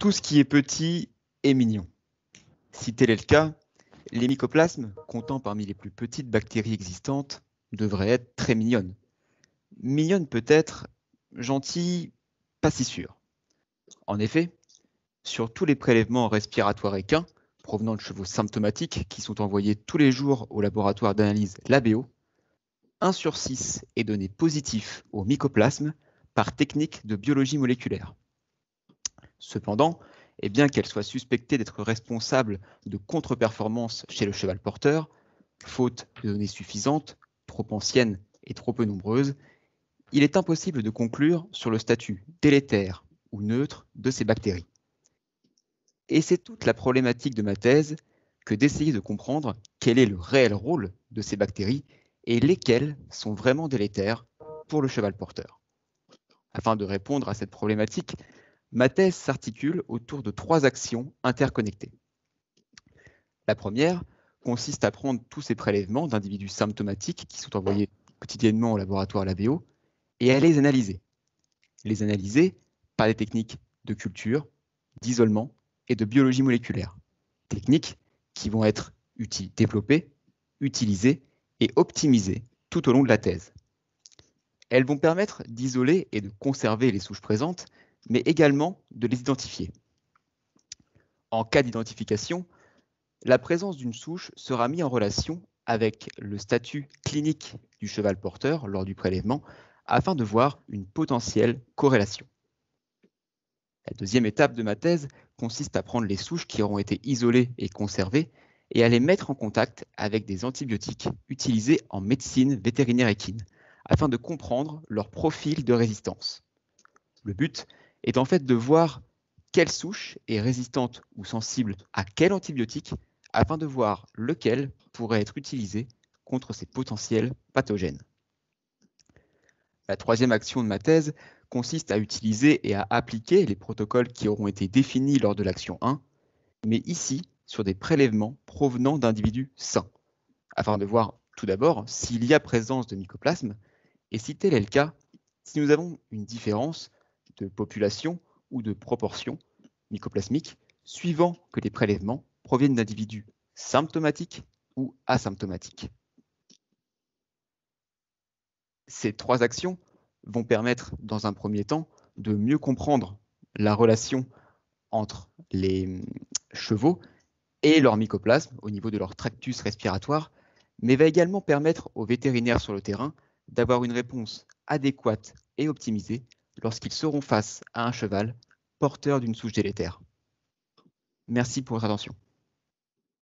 Tout ce qui est petit est mignon. Si tel est le cas, les mycoplasmes, comptant parmi les plus petites bactéries existantes, devraient être très mignonnes. Mignonnes peut-être, gentilles, pas si sûres. En effet, sur tous les prélèvements respiratoires équins provenant de chevaux symptomatiques qui sont envoyés tous les jours au laboratoire d'analyse LABO, 1 sur 6 est donné positif au mycoplasme par technique de biologie moléculaire. Cependant, et bien qu'elle soit suspectée d'être responsable de contre-performances chez le cheval porteur, faute de données suffisantes, trop anciennes et trop peu nombreuses, il est impossible de conclure sur le statut délétère ou neutre de ces bactéries. Et c'est toute la problématique de ma thèse que d'essayer de comprendre quel est le réel rôle de ces bactéries et lesquelles sont vraiment délétères pour le cheval porteur. Afin de répondre à cette problématique, ma thèse s'articule autour de 3 actions interconnectées. La première consiste à prendre tous ces prélèvements d'individus symptomatiques qui sont envoyés quotidiennement au laboratoire LABO et à les analyser. Les analyser par des techniques de culture, d'isolement et de biologie moléculaire. Techniques qui vont être développées, utilisées et optimisées tout au long de la thèse. Elles vont permettre d'isoler et de conserver les souches présentes, mais également de les identifier. En cas d'identification, la présence d'une souche sera mise en relation avec le statut clinique du cheval porteur lors du prélèvement afin de voir une potentielle corrélation. La deuxième étape de ma thèse consiste à prendre les souches qui auront été isolées et conservées et à les mettre en contact avec des antibiotiques utilisés en médecine vétérinaire équine afin de comprendre leur profil de résistance. Le but est en fait de voir quelle souche est résistante ou sensible à quel antibiotique afin de voir lequel pourrait être utilisé contre ces potentiels pathogènes. La troisième action de ma thèse consiste à utiliser et à appliquer les protocoles qui auront été définis lors de l'action 1, mais ici sur des prélèvements provenant d'individus sains, afin de voir tout d'abord s'il y a présence de mycoplasme et si tel est le cas, si nous avons une différence de population ou de proportion mycoplasmique suivant que les prélèvements proviennent d'individus symptomatiques ou asymptomatiques. Ces 3 actions vont permettre, dans un premier temps, de mieux comprendre la relation entre les chevaux et leur mycoplasme au niveau de leur tractus respiratoire, mais va également permettre aux vétérinaires sur le terrain d'avoir une réponse adéquate et optimisée lorsqu'ils seront face à un cheval porteur d'une souche délétère. Merci pour votre attention.